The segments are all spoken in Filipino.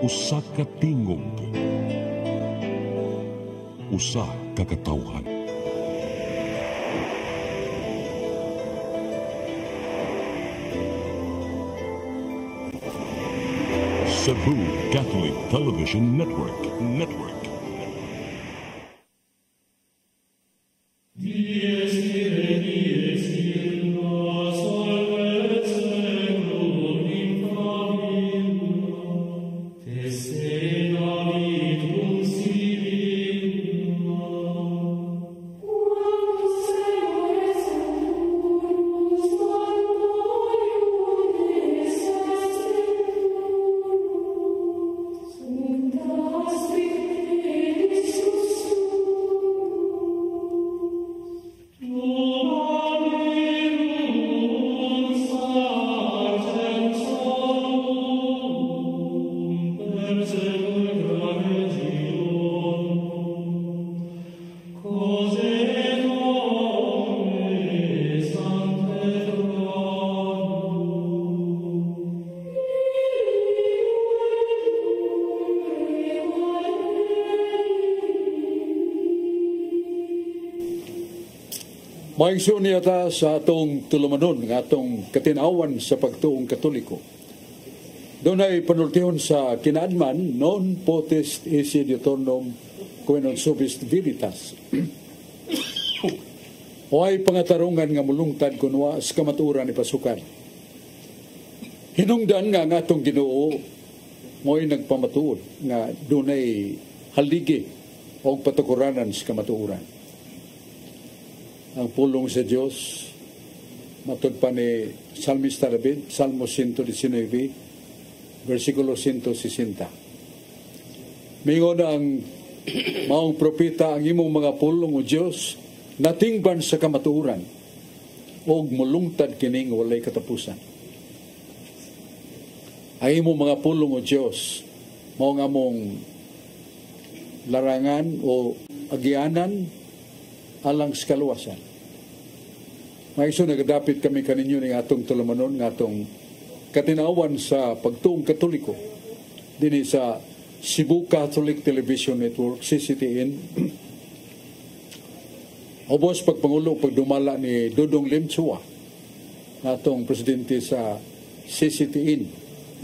Usa ka tingog, usa ka katawhan. Cebu Catholic Television Network. Maigsoon niya ta sa atong tulumanon, ng atong katinawan sa pagtuong Katoliko. Doon ay panultihon sa kinaadman, non potest esse diutornum quae non subsist veritas. O ay pangatarungan nga mulungtad kunwa sa kamaturan ni pasukan. Hinungdan nga ang atong Ginoo mo'y nagpamatuod nga doon ay haligi o patukuranan sa kamaturan. Ang pulong sa Diyos, matod pa ni Salmista David, Salmo 119, versikulo 160. Mingon ang maong propeta, ang imong mga pulong o Diyos, natingban sa kamaturan, o mulungtad kining walay katapusan. Ang imong mga pulong o Diyos, maong among larangan o agianan, alang sa kaluwasan. Maiso nagadapit kami kaninyo ng atong tulumanon, ng atong katinawan sa pagtuong Katoliko din sa Cebu Catholic Television Network, CCTN. Obos pagpangulo pagdumala ni Dudong Lim Chua, atong presidente sa CCTN,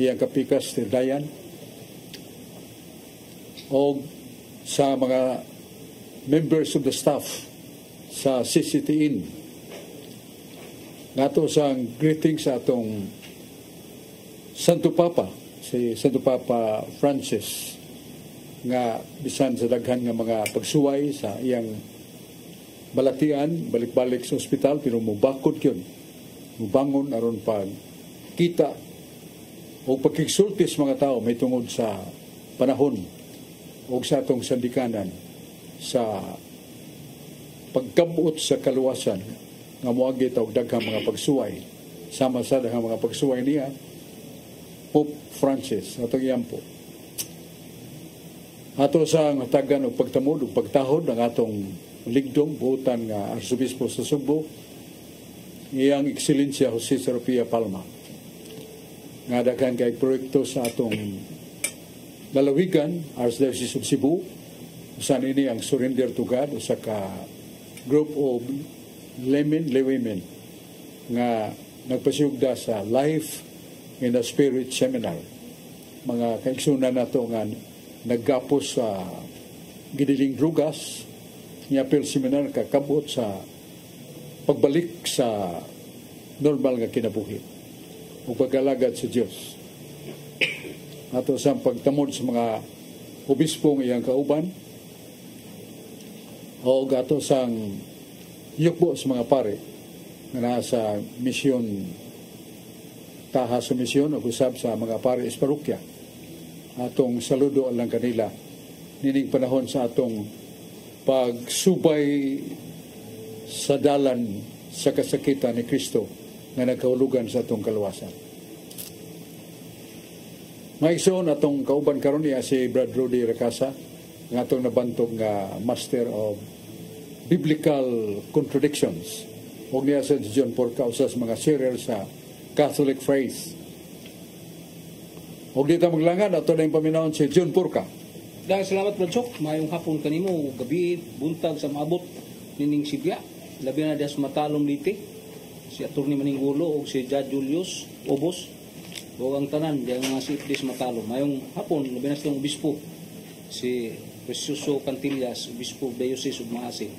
iyang kapikas ni Dayan, o sa mga members of the staff sa CCTN. Nato sa greetings sa atong Santo Papa, si Santo Papa Francis, nga bisan sa daghan nga mga pagsuway sa iyang balatian, balik-balik sa ospital, pero mubakod yun. Mubangon aron pag kita o pagkiksultis mga tao may tungod sa panahon o sa atong sandikanan sa pagkabuot sa kaluwasan nga moagi og daghang mga pagsuway sama sa daghang mga pagsuway niya Pope Francis atong iyampo ato sa matagan og pagtamod ug pagtahod ang atong ligdong buotan nga Arsobispo sa Subo, iyang Ekselensya Jose Serapia Palma, nga daghang kay proyekto sa atong lalawigan Archdiocese of Cebu, usan ini ang Surrender to God usa ka group of laywomen nga nagpasiyugda sa Life in the Spirit Seminar. Mga kaigsunan nato nga naggapos sa gidiling drugas, niapil seminar kakabot sa pagbalik sa normal nga kinabuhi o pagkalagad sa Diyos. Ato sa pagtamod sa mga obispong iyang kauban, o gato sang yukbo sa mga pare na nasa misyon, taha sa misyon o usab sa mga pare sa parokya. Atong saludo lang kanila nining panahon sa atong pagsubay sa dalan sa kasakitan ni Kristo nga nagkahulugan sa atong kaluwasan. Maigsoon atong kauban karon niya si Brad Rudy Racasa, nga atong nabantog nga Master of Biblical Contradictions. Huwag niya sa John Porca usas mga serial sa Catholic Faith. Huwag dito maglangan, ato na yung paminahon si June Purka. Dahil salamat Bradsok, mayong hapon kanimo, gabi, buntag sa maabot, nining Sibya, labi na diya sa matalong liti, si Atty. Maninggulo o si Judge Julius Obos, o ang tanan, diya nga si Iplis Matalong. Mayong hapon, labi na silang obispo, si Precioso Cantillas, obispo Diocese of Maasin.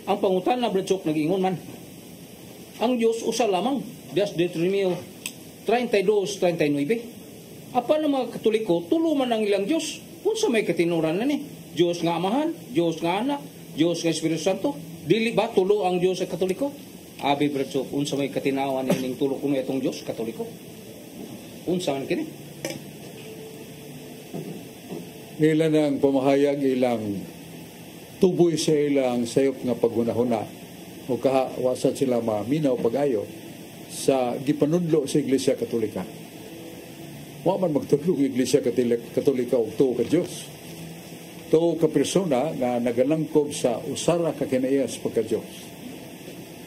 Ang pangutan na Bradsok, nag-ingon man, ang Diyos usa lamang, Dias Deuteronomio 32-39. Apa na mga Katoliko, tulo man ang ilang Diyos. Kung sa may katinuran na ni, Diyos nga Amahan, Diyos nga Anak, Diyos nga Espiritu Santo. Dili ba tulo ang Diyos sa Katoliko? Abi Bradsok, unsa may katinawan ining tulo kuno itong Diyos Katoliko? Unsa man kini? Ilan ang pamahayag ilang tuboy sa ilang sayop nga paghunahuna o kahawasan sila maminaw pag-ayo sa gipanudlo sa Iglesia Katolika. Wa man magtudlo ang Iglesia Katolika og tuo ka Dios. Tuo ka persona nga nagalangkob sa usara ka kinaiya sa pagka-Dios.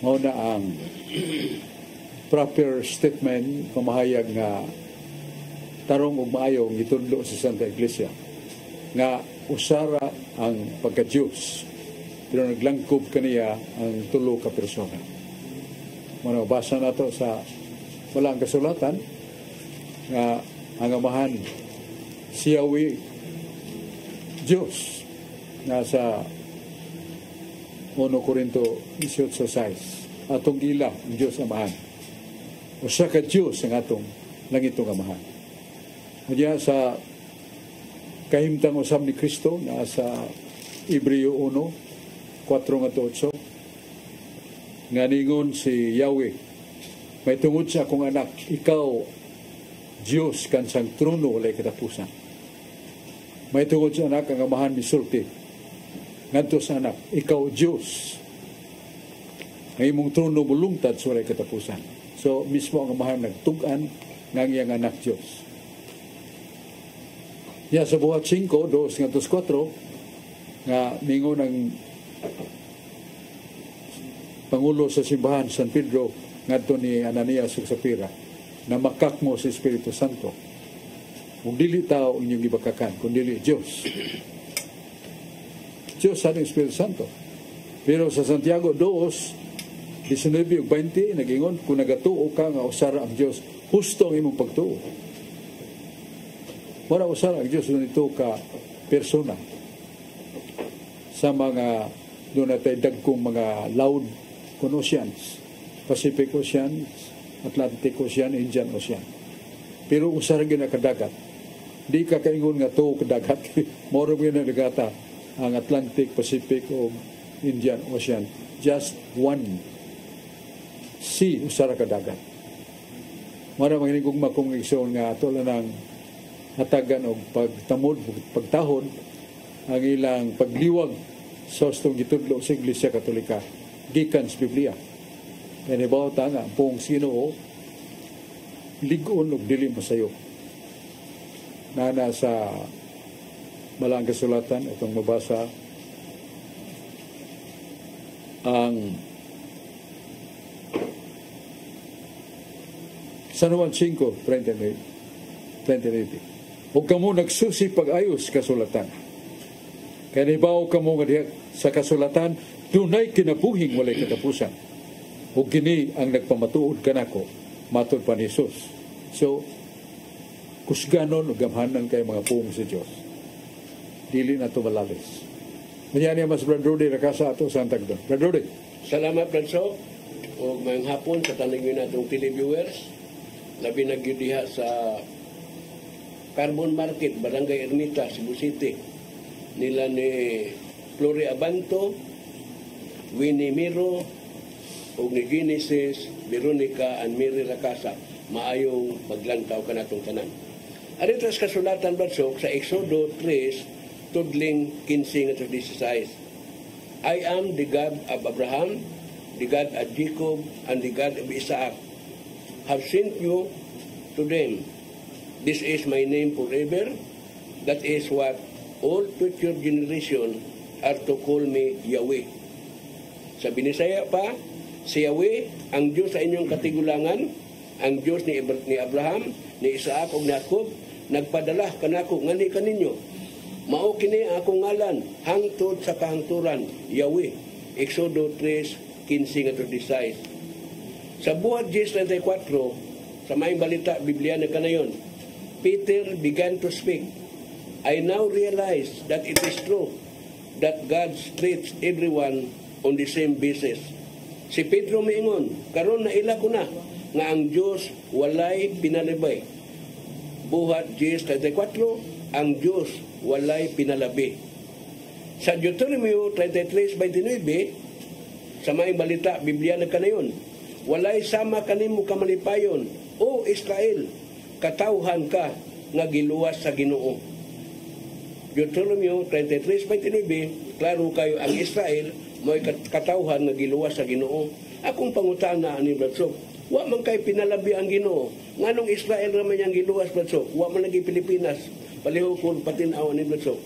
Mao na ang proper statement pamahayag nga tarong ug maayo ang gitudlo sa Santa Iglesia nga usara ang pagka-Dios pero naglangkob kaniya ang tulo ka persona. Muna basa nato sa walang kasulatan nga ang Amahan si Yahweh Diyos nasa 1 Corinto 18:6 atong gila ang Diyos Amahan usa ka Diyos ang atong langitong Amahan. Kaya sa kahimtang usab ni Kristo na sa Hebreo 1:4-8 nga ningon si Yahweh, may tungod sa akong anak, ikaw Diyos kansang trono walay katapusan. May tungod sa anak ang Amahan misulti ngadto sa anak, ikaw Diyos ang imong trono mulungtad sa walay katapusan. So mismo ang Amahan nagtug-an nga iyang anak Diyos. Ya sa buhat 5:2-4 nga mingon ang Pangulo sa Simbahan San Pedro ngadto ni Ananias ug Sapira na makak mo sa Espiritu Santo. Kung dili tao inyong ibakakan, kung dili Diyos. Diyos sa Espiritu Santo. Pero sa Santiago 2:19-20 nagingon, kung nagatuo ka nga usara ang Diyos, husto ang imong pagtuo. Wala usara ang Diyos nito ka persona sa mga doon natin dagkong mga loud oceans, Pacific Ocean, Atlantic Ocean, Indian Ocean. Pero usara gyud kadagat. Di ka kaingon nga tuo kadagat. Moro gyud na dagata ang Atlantic, Pacific o Indian Ocean. Just one sea usara kadagat. Mara manginig ug makong igsoon nga ato lang nang hatagan og pagtamod, pagtahon ang ilang pagliwag sa hustong gitudlo sa Iglesia Katolika gikan sa Biblia. Kaya nibaw ta nga pong Ginoo ligon og dili masayo. Na nasa malang kasulatan itong mabasa ang San Juan 5:29. Huwag ka mo nagsusi pag-ayos kasulatan. Kaya nibaw ka mo nga diha sa kasulatan, dunay kinabuhing walay katapusan. O kini ang nagpamatuod kanako, matod pa ni Jesus. So, kusganon o gamhanan kay mga puong sa Diyos. Dili na ito malalis. Manyan niya mas Brad Rudy nakasa ato sa antag doon. Brad Rudy. Salamat Bradsok o mayang hapon sa tanigin natong televiewers. Labi nagyudiha sa Carbon Market, Barangay Ermita, Cebu City. Nila ni Flori Abanto, Winnie Miro, o ni Genesis, Veronica, and Mary Racasa. Maayong paglantaw ka natong tanan. Aritas kasulatan Bradsok sa Exodo 3, tudling 15-16. I am the God of Abraham, the God of Jacob, and the God of Isaac. Have sent you to them. This is my name forever. That is what all future generation are to call me Yahweh. Sa Binisaya pa, si Yahweh, ang Diyos sa inyong katigulangan, ang Diyos ni Abraham, ni Isaac o ni Jacob, nagpadala kanako ngani kaninyo. Mao kini akong ngalan hangtod sa kahangturan, Yahweh. Exodo 3:15-16. Sa buhat 10:34, sa maing balita Biblia na kanayon, Peter began to speak. I now realize that it is true that God treats everyone on the same basis. Si Pedro miingon, karon na ila ko na nga ang Dios walay pinalabay. Buhat 10:34, ang Dios walay pinalabi. Sa Deuteronomio 33:29, sa maing balita Biblia na kanayon, walay sama kanimo kamalipayon, o Israel, katawhan ka nga giluwas sa Ginoo. Deuteronomio 33:29, klaro kayo ang Israel mo'y katawhan nga giluwas sa Ginoo. Akong pangutana ani Bradsok, wa man kay pinalabi ang Ginoo. Nganong Israel ra man yang giluwas, Bradsok? Wa man lagi Pilipinas. Paliho ko patinaw ni Bradsok.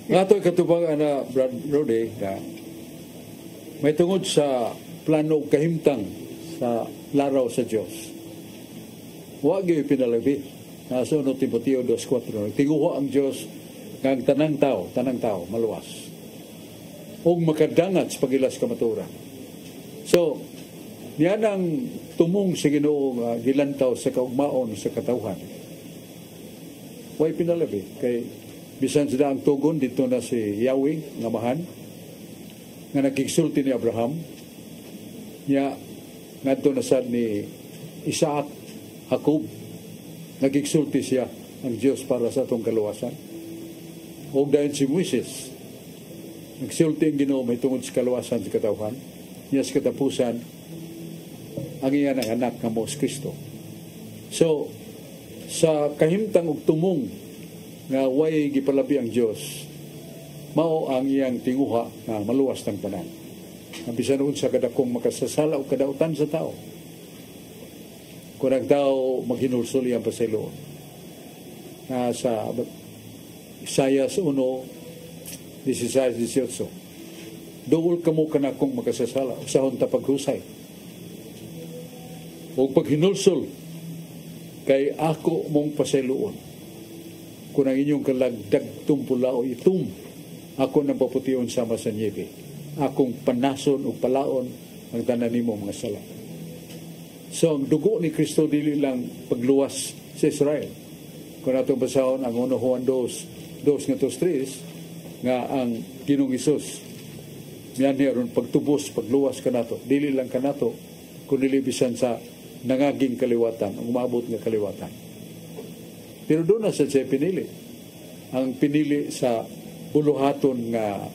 Nga ito'y katubang na Brad Rode na may tungod sa plano kahimtang sa laraw sa Diyos. Huwag yung pinalabi. Nasa 1 Timoteo 2:4. Tinguho ang Diyos ng tanang tao, maluwas. O makadangat sa pagilas kamaturan. So, niyan ang tumong sa Ginoo gilantaw sa kaugmaon sa katawhan. Huwag pinalabi. Kay bisan sila ang tugon dito na si Yahweh nga mahan nga nagkigsulti ni Abraham niya ngadto na sad ni Isaac, Jacob, nagkigsulti siya ang Dios para sa atong kaluwasan. O dayon si Moises nagsulti ang Ginoo may tungod sa kaluwasan sa katawhan niya sa katapusan ang iyan ang anak nga Mos Kristo. So sa kahimtang ug tumong nga way gipalabi ang Dios, mao ang iyang tinguha nga maluwas ng tanan. Ang bisan unsa kadakong makasasala o kadautan sa tao. Kung ang tao maghinulsol iyang pasayloon. Sa Isaiah 1:16-18, duol kamo kanakong makasasala, usahon ta paghusay. O paghinulsol, kay ako mong pasayloon. Kung ang inyong kalagdag tumpula o itum, ako nang paputiyon sama sa niebe. Akong panason o palaon ang tanan nimo mga sala. So, ang dugo ni Kristo dili lang pagluwas sa Israel. Kung natong basahon ang 1 Juan 2:3 nga ang Ginoong Hesus miyan niya ron pagtubos, pagluwas kanato. Dili lang kanato, kundi bisan sa nangaging kaliwatan, ang umabot nga kaliwatan. Pero doon na siya pinili. Ang pinili sa buluhaton nga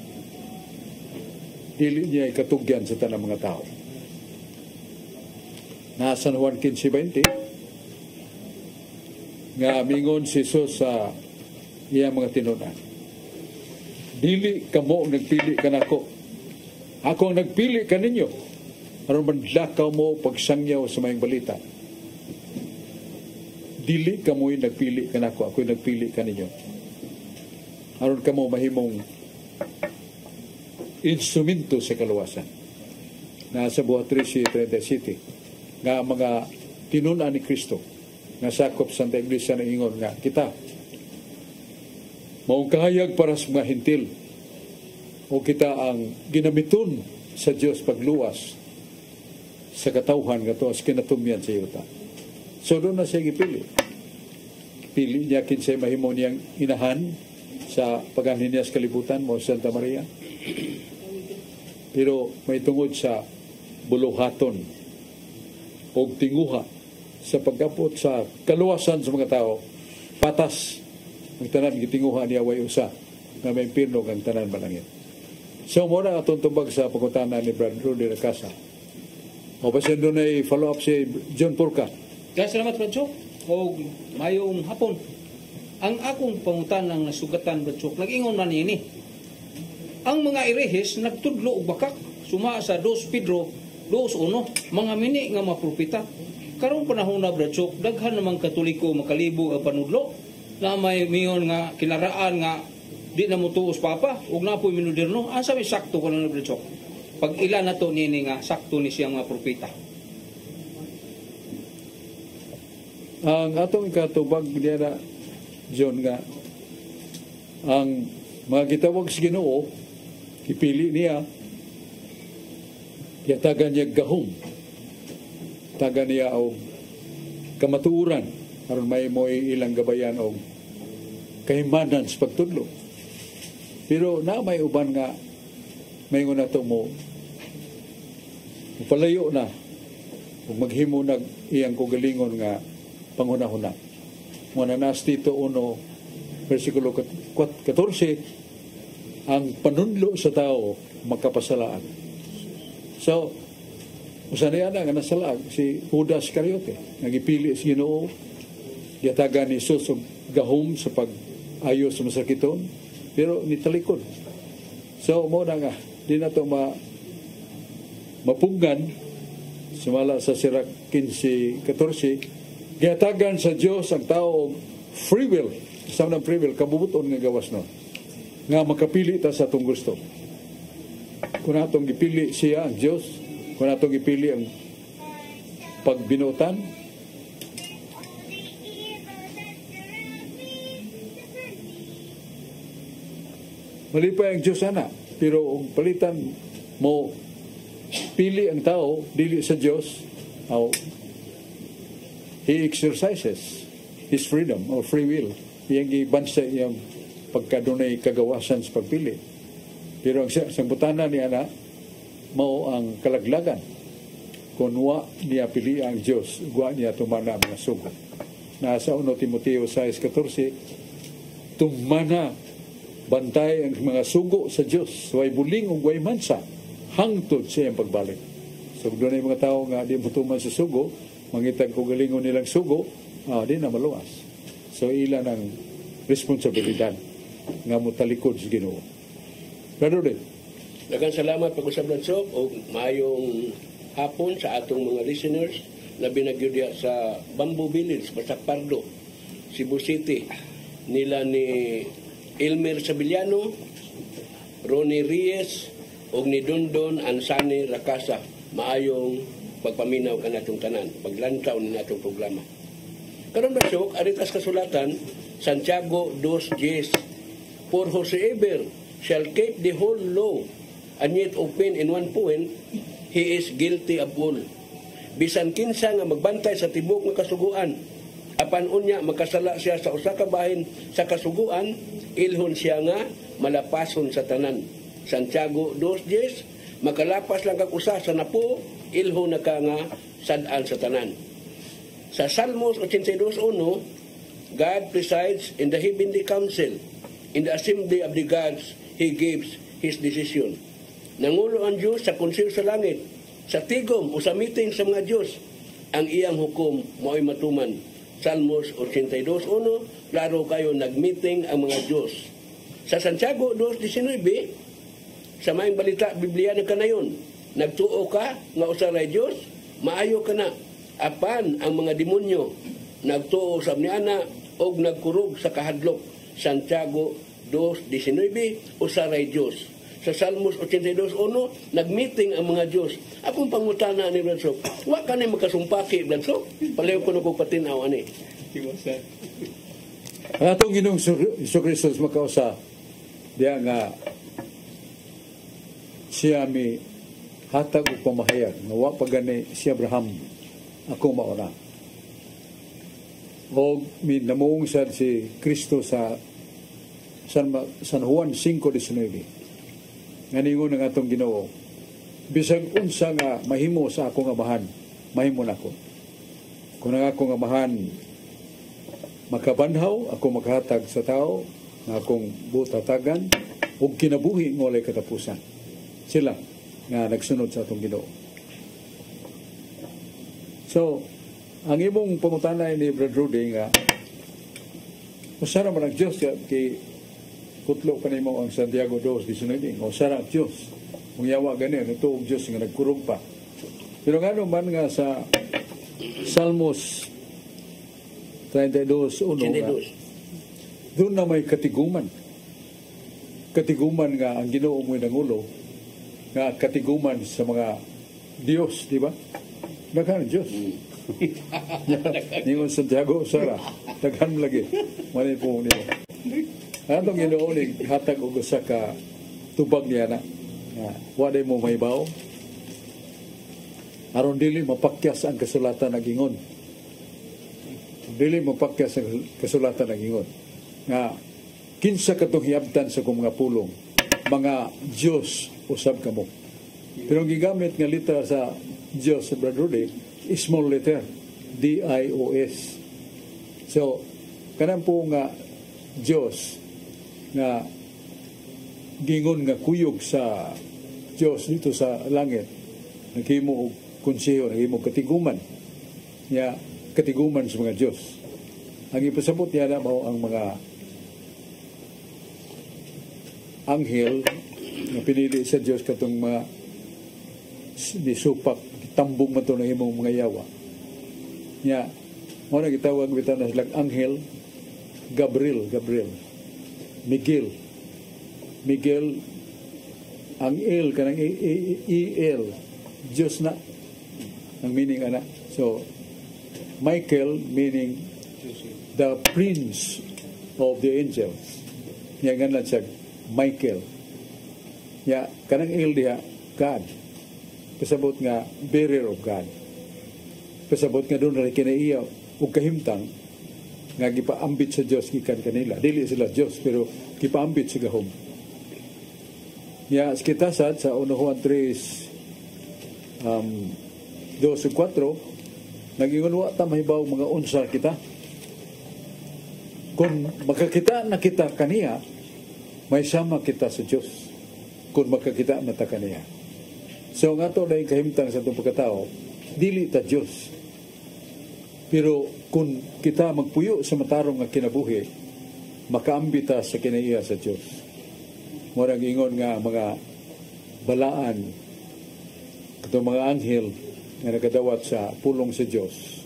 dili niya ikatugyan sa tanang mga tao. Na San Juan 15:20 nga mingon si Jesus sa iyang mga tinunan. Dili kamo nagpili kanako. Ako ang nagpili kaninyo. Aron manlakaw mo pagsangyaw sa mayang balita. Dili kamo'y nagpili kanako, ako'y nagpili kaninyo. Aron kamo mahimong instrumento sa kaluwasan. Nasa buhat 13:37 nga mga tinunan ni Kristo nga sakop Santa Iglesia na ingon nga kita maong kahayag para sa mga hintil o kita ang ginamiton sa Dios pagluwas sa katawhan nga to as kinatumyan sa yuta. So doon na siya gipili. Pili niya kinsay mahimo niyang inahan sa pag-anhin niya sa kalibutan mo Santa Maria. Pero may tungod sa buluhaton o tinguha sa pagkapot sa kaluwasan sa mga tao, patas ang tanan gitinguha niya way usa nga may impirno ang tanan balangit. So muna atong tubag sa pagkutana ni Brad Rudy Racasa. O pasin doon ay follow up si John Purka. Kaya salamat, Bradsok. O mayong hapon. Ang akong pangutan ng nasugatan, Bradsok, nag-ingon na nini. Ang mga irehis nagtudlo og bakak. Suma sa 2 Pedro 2:1, mga mini nga mapropeta. Karong panahon na, Bradsok, daghan namang Katoliko makalibog ang panudlo na may mingon nga kinaraan nga di na mutuos papa ug napoy minuderno. Asa may sakto ko na, Bradsok? Pag ilan na to nini nga sakto ni siyang mga propeta. ang atong ikatubag niya na John nga ang mga gitawag sa Ginoo ipili niya yatagan niya gahom taga niya og kamatuuran aron may ilang gabayan og kahimanan sa pagtudlo. Pero na may uban nga may na to mo palayo na ug maghimo nag iyang kugalingon nga panghuna-huna. Muna nas dito 1 versikulo 14 ang panunlo sa tao magkapasalaan. So usa niya nga nasalag si Judas Iscariote nagipili sa Ginoo yatagan ni Jesus og gahom sa pag-ayo sa masakiton pero nitalikod. So mo na nga di na to mapunggan sumala sa Sirach 15:14 gihatagan sa Dios ang tao free will sa ng free will kabubuton nga gawas no nga makapili ta sa atong gusto. Kung atong gipili siya ang Dios, kung atong gipili ang pagbinutan, malipay ang Diyos ana. Pero kung palitan mo pili ang tao dili sa Diyos, he exercises his freedom or free will. Iyang ibansa iyang pagkadunay kagawasan sa pagpili. Pero ang sangbutana niya na mao ang kalaglagan. Kung wa niya pili ang Diyos, wa niya tumana ang mga sugo. Nasa 1 Timoteo 6:14, tumana bantay ang mga sugo sa Diyos, way buling ug way mansa, hangtod sa iyang pagbalik. So doon ay mga tao nga di mutuman sa sugo, mangitag ko galingon nilang sugo, di na maluwas. So ilan ang responsibilidad nga mutalikod sa Ginoo. Pero din. Daghang salamat pag-usab Lansok o maayong hapon sa atong mga listeners na binagyudya sa Bamboo Village, Basak Pardo, Cebu City. Nila ni Elmer Sabiliano, Ronnie Reyes, o ni Dondon Ansani Rakasa. Maayong pagpaminaw ka natong tanan, paglantaw ni natong programa. Karon Lansok, aritas kasulatan, Santiago 2:10, for whosoever shall keep the whole law and yet open in one point, he is guilty of all. Bisan kinsa nga magbantay sa tibok nga kasuguan, apan unya makasala siya sa usa ka bahin sa kasuguan, ilhon siya nga malapason sa tanan. Santiago 2:10, makalapas lang kag usa sa napo, ilhon na ka nga sad-an sa tanan. Sa Salmos 82:1, God presides in the heavenly council. In the assembly of the gods, He gives His decision. Nangulo ang Diyos sa konsil sa langit, sa tigom o sa meeting sa mga Diyos, ang iyang hukom mo'y matuman. Salmos 82:1, klaro kayo nag-meeting ang mga Diyos. Sa Santiago 2:19, sa maayong balita, Biblia na kanayon, nagtuo ka nga usaray Diyos, maayo ka na. Apan ang mga demonyo, nagtuo sa niana o nagkurog sa kahadlok. Santiago 2:19, usaray Diyos. Sa Salmos 82:1, nag-meeting ang mga Diyos. Akong pangutana ni Blansok, wa ka na makasumpaki, Blansok? Palayo ko na kong patinaw, ani. Ang atong Ginoong Jesucristo makausa, diya nga siya mi hatag o pamahayag, nga wa pa gani si Abraham, ako mauna. O namuong si Kristo sa San Juan 5:19. Nga ningon ng atong Ginoo, bisag unsa nga mahimo sa akong amahan, mahimo nako. Kung ang akong amahan makabanhaw, ako makahatag sa tao, nga akong butatagan, ug kinabuhi ng walay katapusan. Sila nga nagsunod sa atong Ginoo. So, ang imong pangutana ni Brad Rudy nga, usara man ang Diyos kay kutlo ka nimo ang Santiago 2:19. Usara ang Diyos. Kung yawa ganin, ito ang Diyos nga nagkurong pa. Pero nga naman nga sa Salmos 32:1, doon na may katiguman. Katiguman nga ang Ginoo mo'y nangulo, nga katiguman sa mga Diyos, di ba? Daghang Diyos. Ningon Santiago Sara, daghan lagi. Manay po nila. Atong Ginoo ni hatag og usa ka tubag niya na. Wa day mo mahibaw. Aron dili mapakyas ang kasulatan ng ingon. Dili mapakyas ang kasulatan ng ingon. Nga kinsa katong hiabtan sa kong mga pulong, mga Diyos usab kamo. Pero ang gigamit nga letra sa Diyos sa Brother Rudy, small letter, D-I-O-S. So, kanang po nga Diyos nga gingon nga kuyog sa Diyos dito sa langit, naghimo og konseho, naghimo og katiguman. Ya, katiguman sa mga Diyos. Ang ipasabot niya na mao ang mga anghel na pinili sa Diyos katong mga nisupak, tambong man ito na himong mga yawa. Nya, mo na gitawag bitan na silang anghel, Gabriel, Miguel, ang El, kanang E-L, Diyos na, ang meaning ana. So, Michael, meaning the prince of the angels. Nya ganun siya, Michael. Nya, kanang El diha, God. Pasabot nga, bearer of God. Pasabot nga doon na kinaiya o kahimtang nga gipaambit sa Diyos gikan kanila. Dili sila Diyos, pero gipaambit sa gahom. Ya, kitasad sa 1 Juan 3, 2-4, nagingon wa ta mahibaw mga unsa kita. Kung makakita na kita kaniya, may sama kita sa Diyos. Kung makakita na ta kaniya. So nga to dahil kahimtang sa itong pagkatao, dili ta Diyos. Pero kung kita magpuyo sa matarong nga kinabuhi, makaambita sa kinaiya sa Diyos. Murang ingon nga mga balaan, itong mga anghel nga nagadawat sa pulong sa Diyos.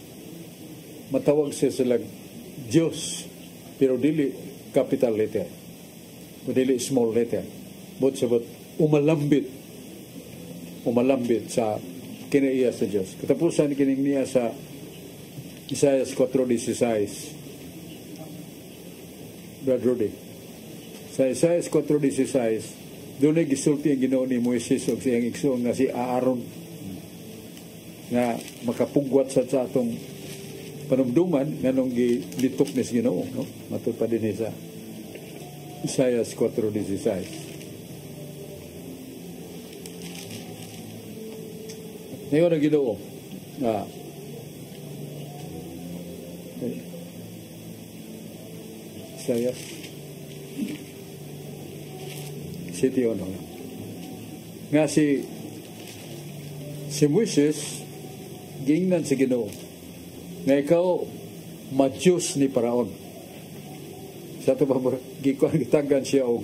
Matawag siya sila Diyos, pero dili capital letter. O dili small letter. Sabot umalambit sa kinaiya sa Diyos. Katapusan kining niya sa Isaiah 4:16. Brother Rudy. Sa Isaiah 4:16, doon ay gisulti ang Ginoo ni Moises o siyang igsoon nga si Aaron nga makapugwat sa atong panumduman nga nung gilitok ni Ginoo, no? Matod pa din sa Isaiah 4:16. Ngayon ang Ginoo Isaiah City ono nga si Moises giingnan si Ginoo nga ikaw ma-Diyos ni Paraon. Sa ito ba gitagan siya o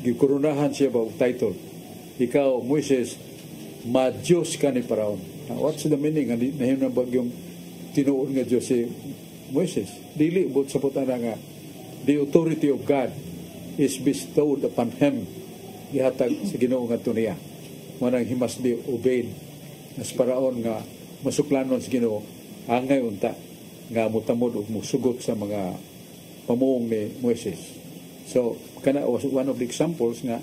gikurunahan siya ba title, ikaw Moises ma-Diyos ka ni Paraon. What's the meaning? Nahin na ba yung tinuon nga Diyos si Moises? Dili, but sa putana nga, the authority of God is bestowed upon him. Ihatag sa Ginoo nga tuniya. Manang he must be obeyed. As Paraon nga, masuklanon sa Ginoo, angay unta, nga mutamod o musugot sa mga pamuong ni Moises. So, kana was one of the examples nga,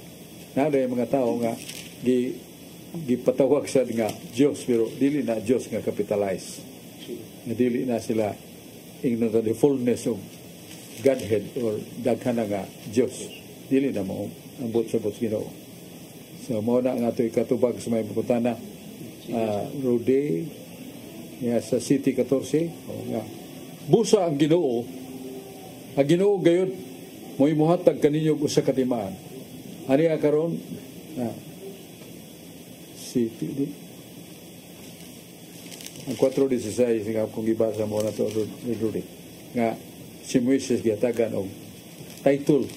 naday mga tao nga, gipatawag sa nga Diyos, pero dili na Diyos nga capitalize. Nga dili na sila ingnon the fullness of Godhead or daghana nga Diyos. Dili na mo ang bot-sabot Ginoo. So mo na nga ito'y katubag sa may puputana Rode sa City 14. Nga. Busa ang Ginoo. Ang Ginoo gayud mo imuhatag kaninyo usa ka timaan. Ani karon City di ang 4:16 nga kung gibasa mo na to Rode nga si Moises giatagan og title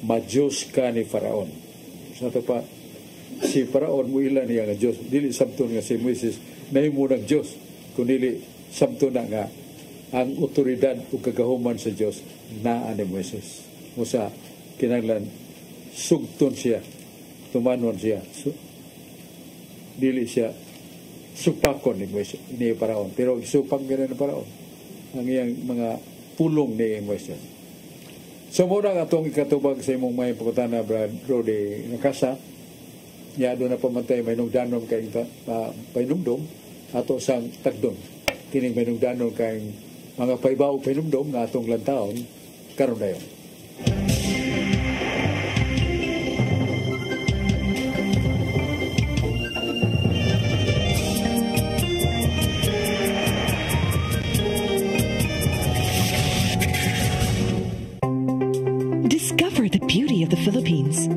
ma-Diyos ka ni Faraon. Sa ito pa si Faraon mo ilan niya nga Diyos, dili sabton nga si Moises nahimo ng Diyos, kundi sabton na nga ang otoridad o kagahuman sa Diyos naa ni Moises. Musa kinahanglan sugton siya, tumanon siya, dili siya supakon ni paraon. Pero supak gano'n na paraon. Ang iyang mga pulong ni Moises. So muna nga itong ikatubag sa imong may pagkutana, Brad Rodi Nakasa, niya doon na pamantay may nungdanon kayong painumdom ato sang tagdom. Kining may nungdanon kayong mga paibaw painumdom nga atong lantaon karon dayon. Discover the beauty of the Philippines.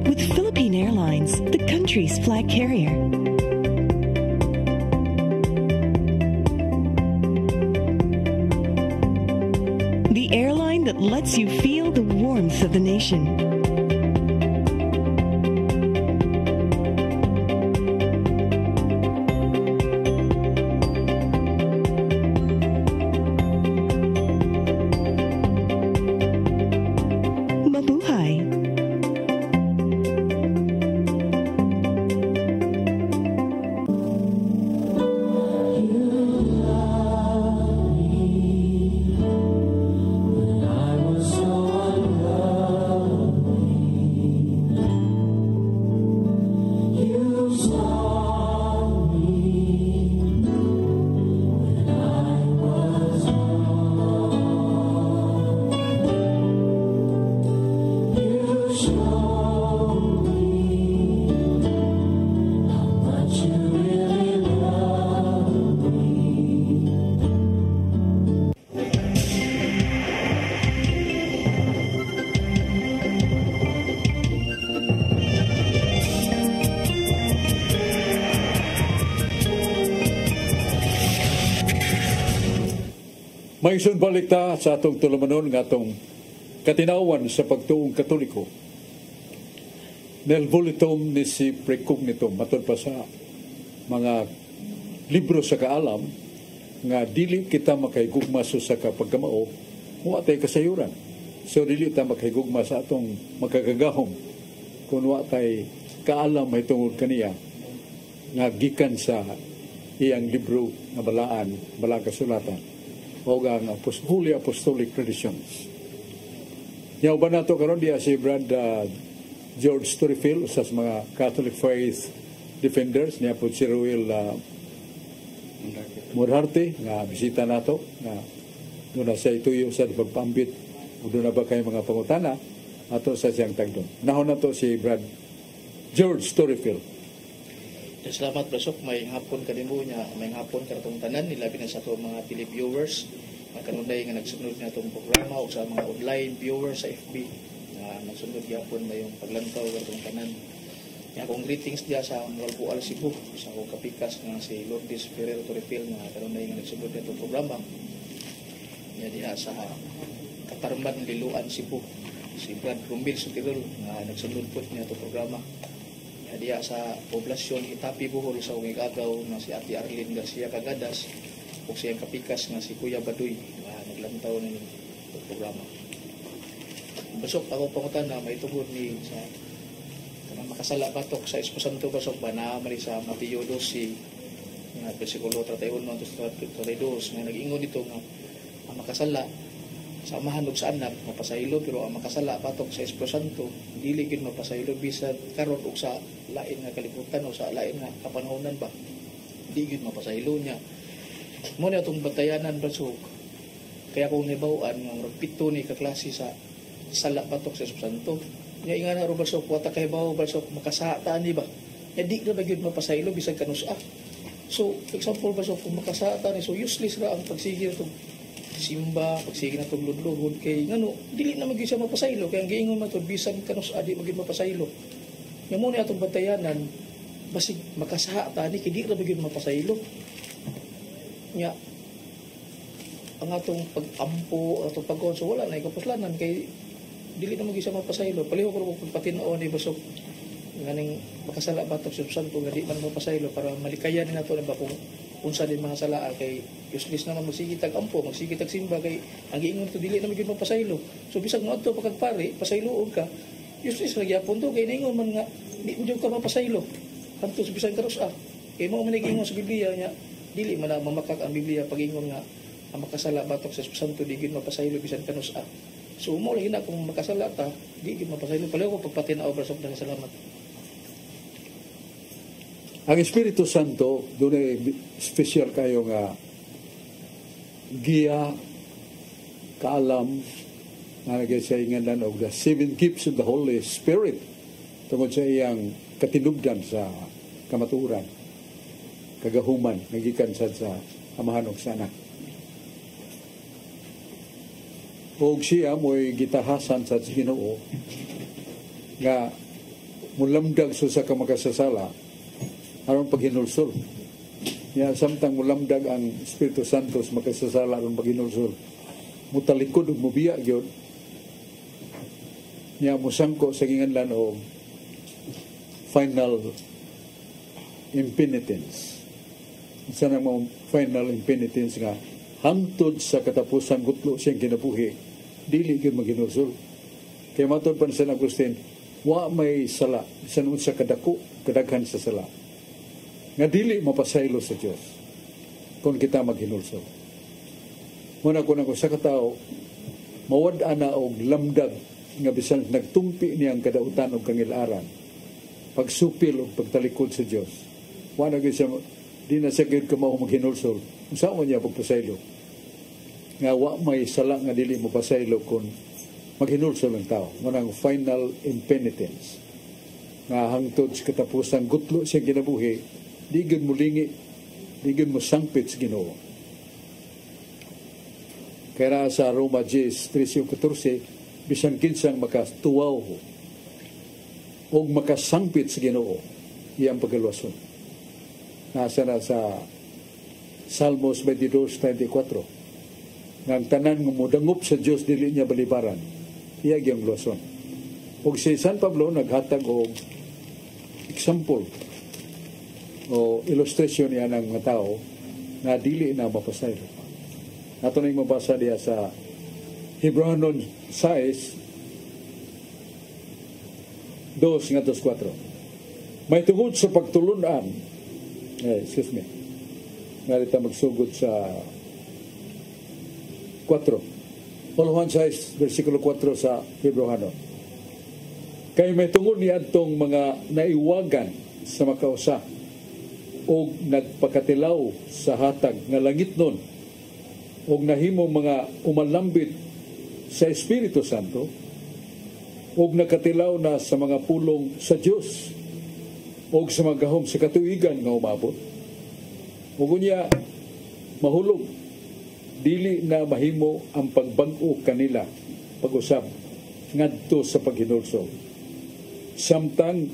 With Philippine Airlines, the country's flag carrier. The airline that lets you feel the warmth of the nation. Mabuhay. May balik ta sa atong tulumanon ng atong katinawan sa pagtuong Katoliko. Nel volitum ni si precognitum matod pa sa mga libro sa kaalam nga dili kita makahigugma sa kapagkamao kung atay kasayuran. So dili ta makahigugma sa atong makagagahom kung atay kaalam may tungod kaniya nga gikan sa iyang libro nga balaan kasulatan o ang Holy Apostolic Traditions. Yaw ba nato karon diya si Brad George Storyfield sa mga Catholic Faith Defenders niya po si Ruel Murharte nga bisita nato nga doon na siya ituyo sa pagpambit o doon na ba kayo mga pangutana ato sa siyang tagdon. Nahon na to si Brad George Storyfield. Salamat Brasok, may hapon kanimo niya, may hapon karatong tanan nilabi na sa ato mga televiewers nga kanunay nga nagsunod na itong programa o sa mga online viewers sa FB nga nagsunod yapon may yung paglantaw karatong tanan. Nga akong greetings diya sa Malbual Cebu sa akong kapikas nga si Lourdes Ferrer Torrefil nga kanunay nga nagsunod na itong programa. Nga diya sa Katarman Liluan Cebu si Brad Rumbil Sutirol nga nagsunod po niya itong programa. Diya sa poblasyon Itapi Bohol sa Umigagaw na si Ate Arlene Garcia Cagadas o siyang kapikas nga si Kuya Baduy na naglantaw na ng programa. Basok ako pangutan na may tungod ni sa makasala batok sa Esposanto Basok ba na mali sa Mateo 12 nga versikulo 31 32 nga nag-ingon dito nga ang makasala sa amahan og sa anak mapasaylo pero ang makasala patok sa Esposanto dili gid mapasaylo bisan karon og sa lain nga kalibutan o sa lain nga kapanahonan ba di gid mapasaylo niya mo na itong batayanan Basok kaya kung nibawan nga pito ni kaklase sa sala patok sa Esposanto nya inga na ro Basok wata kay bawo Basok makasata ni ba nya di ra ba gid mapasaylo bisan kanusa so example Basok kung makasata ni so useless ra ang pagsigil tong simba pagsige na tuglod-lugod kay ngano dili na magi siya mapasaylo kay ang giingon man to bisan kanus adi magi mapasaylo nya mo ni atong batayanan basig makasaha ta ni kay di ra magi mapasaylo nya ang atong pag-ampo atong pagkonso wala na ikapuslanan kay dili na mag-isa mapasaylo. Palihog ko pagpatinaw ni basok nganing makasala batok sa santo nga di man mapasaylo para malikayan din nato na ba kung unsa din mga salaa kay useless naman magsigitag ampo, magsigitag simba kay ang giingon to dili na magid mapasaylo. So bisag mo adto pagpare, pasayloon ka. Useless lagi apon to kay ningon man nga di mo ka mapasaylo. Kanto sa bisag karos kay mo man giingon sa Biblia nya dili man na mamakak ang Biblia pag-ingon nga ang makasala batok sa santo di gid mapasaylo bisan kanus So mo lagi na kung makasala ta di gid mapasaylo pala ko pagpatinaw brasok na salamat. Ang Espiritu Santo doon ay special kayo nga giya kaalam na nagsaingan og the 7 gifts of the Holy Spirit tungod sa iyang katinubdan sa kamaturan kagahuman nagikan sa amahan og sana. Og siya mo'y gitahasan sa Ginoo nga mulamdag sa kamakasasala aron paghinulsol. Ya samtang mulamdag ang Espiritu Santo sa makasasala aron paghinulsol. Mutalikod ug mubiya gyud. Ya musangko sa ginganlan og final impenitence. Sa nang final impenitence nga hangtod sa katapusan gutlo siyang kinabuhi dili gyud maghinulsol. Kay matod pa ni San Agustin, wa may sala bisan unsa kadako kadaghan sa sala nga dili mapasaylo sa Dios kung kita maghinulsol. Muna ko na sa katao mawad-an na og lamdag nga bisan nagtumpi niyang kadautan og kangilaran pagsupil og pagtalikod sa Dios. Wa na gyud siya di na siya gyud kamao maghinulsol. Unsa man niya pagpasaylo? Nga wa may sala nga dili mapasaylo kung maghinulsol ang tao. Munang final impenitence. Nga hangtod sa katapusan gutlo siya ginabuhi, di gyud mulingi, di gyud mo sangpit sa Ginoo. Kaya sa Roma 10:13-14, bisan kinsang makatuwaw o makasangpit sa Ginoo, iyang pagkalwason. Nasa na sa Salmos 22:34, nga ang tanan nga mudangup sa Dios dili niya balibaran, iya gyang lwason. Og si San Pablo naghatag og example o illustration niya ng mga tao na dili na mapasaylo. Ato na yung mabasa diya sa Hebreanon 6:2-4. May tungod sa pagtulunan, excuse me, narita magsugod sa 4. Juan 6, versikulo 4 sa Hebreanon. Kay may tungod ni adtong mga naiwagan sa makausa o nagpakatilaw sa hatag nga langit nun o nahimong mga umalambit sa Espiritu Santo o nakatilaw na sa mga pulong sa Diyos o sa mga gahom sa katuigan nga umabot. O kunya mahulog dili na mahimo ang pagbag-o kanila pag-usab ngadto sa paghinulsol. Samtang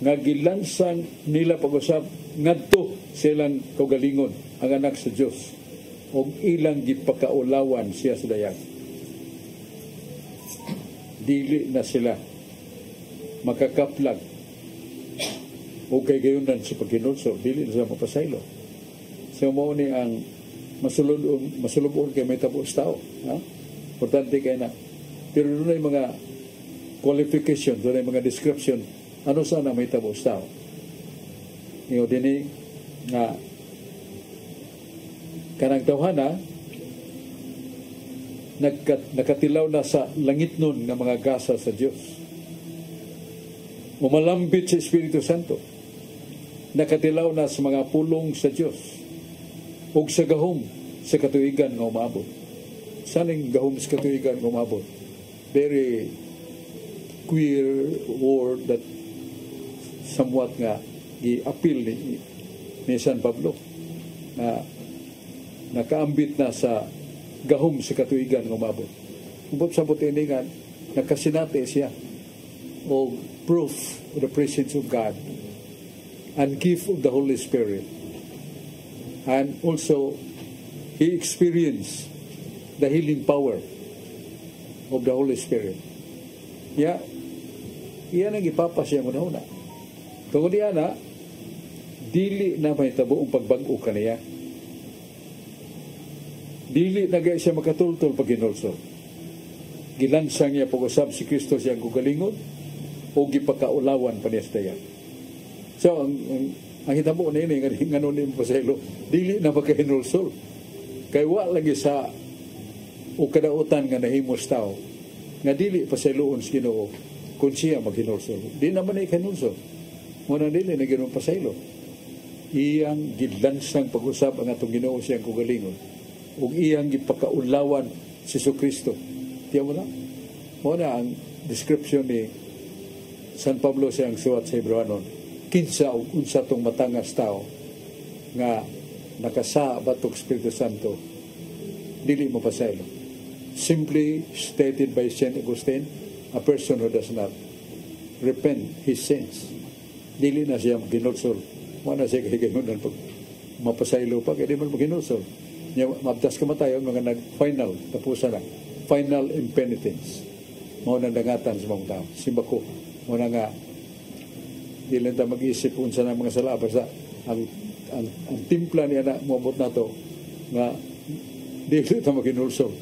nga gilansang nila pag-usab ngadto silang kaugalingon ang anak sa Dios og ilang gipakaulawan siya sa dayag. Dili na sila makakaplag o kay gayunan sa paghinulsol, dili na sila mapasaylo. So mo ni ang masulubon kay may tapos tao. Importante kay na. Pero doon ay mga qualification, doon ay mga description. Ano sana may tapos tao? Ngayon din nga kanang tawhana nakatilaw na sa langit nun nga mga gasa sa Diyos. Umalambit sa Espiritu Santo. Nakatilaw na sa mga pulong sa Diyos. Og sa gahom sa katuigan nga umabot. Saning gahom sa katuigan nga umabot? Very queer word that somewhat nga i-appeal ni San Pablo na nakaambit na sa gahom sa katuigan nga umabot. Kung sa buti nga nakasinate siya o proof of the presence of God and gift of the Holy Spirit. And also, he experienced the healing power of the Holy Spirit. Iya nang ipapasya mo na. Tungod diya na, dili na may tabuong pagbago ka niya. Dili na gaya siya makatultol pag hinulsol. Gilansang niya pag-usap si Kristo siyang gugalingon o gipakaulawan pa niya sa tayan. So, ang hitabo na yun, nga nun yung pasaylo, dili na magkahinulsol. Kaya wala lagi sa o kadautan nga nahimos tao, nga dili pasayloon sa Ginoo kung siya maghinulsol. Di naman ay hinulsol. Muna dili na ganoon pasaylo. Iyang gilansang pag-usap ang atong Ginoo siyang kugalingon. O iyang gipakaulawan si Kristo. Tiyan mo na? Muna ang description ni San Pablo siyang suwat sa Hebrewanon. Kinsa o unsa tong matangas tao nga nakasa batok Espiritu Santo, dili mo pasaylo. Simply stated by St. Augustine, a person who does not repent his sins, dili na siya ginulsol. Wala siya kahigayonan pag mapasaylo pa, kaya di man maginulsol. Mabdas ka matayo, mga nag-final, tapusan na. Final impenitence. Mga nandangatan sa mga tao. Simbako, mga nga, di lang tayo mag-isip kung saan ang mga sala. Basta, ang timpla niya na, mabot na to, nga, di lang tayo maginulsol.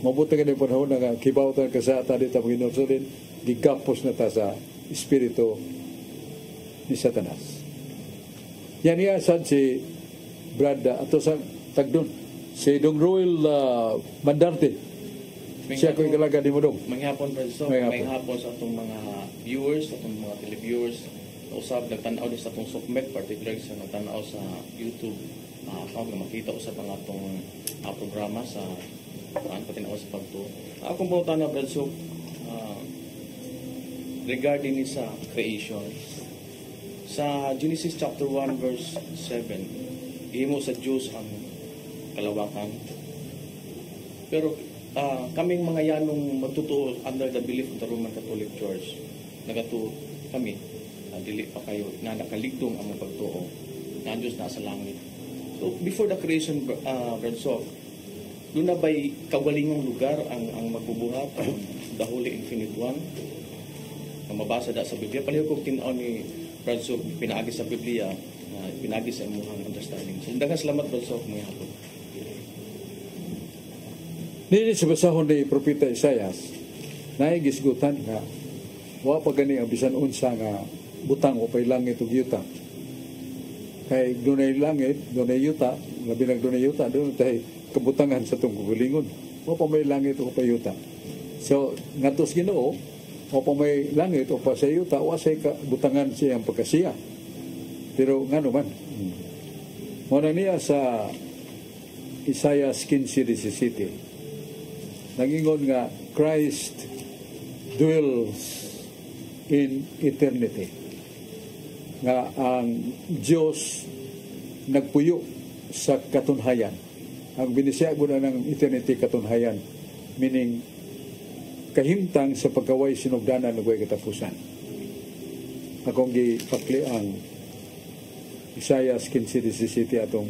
Mabot na ganyan panahon na nga, kibaw tayo kasata, di tayo maginulsol din, gigapos na tayo sa espiritu ni Satanas. Yan niya, saan si Brad, ato sa tagdun, si Dong Royal Mandarte. Siya ko ikalaga di mo dong. Manghapon, Professor. Manghapon sa atong mga viewers, atong mga televiewers. Usab, nagtanaw din sa atong Sukmek, particularly sa nagtanaw sa YouTube. Account na makita usab ang atong programa sa saan patinaw sa pagtuo. Akong bauta na, Professor, regarding sa creation. Sa Genesis chapter 1 verse 7, ihimo sa Diyos ang kalawakan. Pero kaming mga yanong matutuo under the belief of the Roman Catholic Church, nagatuo kami, dili pa kayo na nakaligdong ang pagtuo na ang Diyos nasa langit. So before the creation, Bransof, doon na ba'y kawalingang lugar ang magbubuhat, ang the Holy Infinite One, ang mabasa da sa Biblia. Paliho kong tinaw ni Bransof, pinaagi sa Biblia, pinaagi sa imuhang understanding. So daghang salamat, Bransof, mga hapon. Nini sa basahon ni Propeta Isaias, naigisgutan nga, wa pa gani ang bisan unsa nga butang o pay langit o yuta. Kay dunay langit, dunay yuta, labi lang dunay yuta, doon tayo kabutangan sa itong gugulingon. Wa pa may langit o pay yuta. So, ngatos Ginoo, wa pa may langit o pa sa yuta, wa say kabutangan siya ang pagkasiya. Pero nga naman, muna niya sa Isaiah 15:17, nangingon nga Christ dwells in eternity, nga ang Diyos nagpuyo sa katunhayan. Ang binisya mo na ng eternity, katunhayan, meaning kahimtang sa pagkaway sinugdanan nagway katapusan. Akong gipakli ang Isaiah 15:17 atong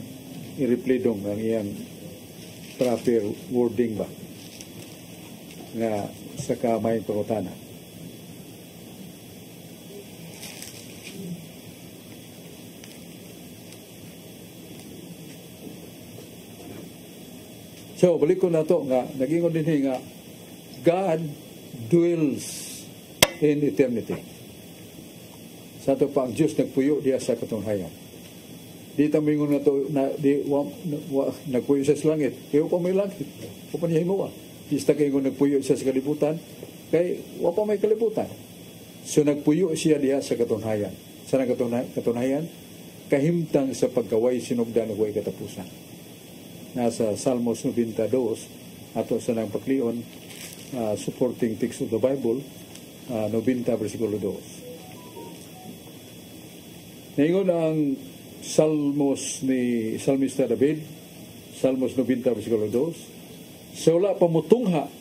i-replay ang iyang proper wording ba nga sa kamay pangutana. So, balik ko na to nga, nag-ingon din nga, God dwells in eternity. Sa ito pa, ang Diyos nagpuyo diya sa katunghayan. Di tamingon na to, nagpuyo siya sa langit. Kaya pa may langit. O pa niya himuwa. Bista kayo kung nagpuyo siya sa kalibutan, kay wa pa may kalibutan. So nagpuyo siya diha sa katunhayan. Sa katunhayan, kahimtang sa pagkaway sinugdan ng way katapusan. Nasa Salmos 92, ato sa nang paklion, supporting text of the Bible, 90 versikulo 2. Ngayon ang Salmos ni Salmista David, Salmos 90 versikulo 2, sa wala pamutungha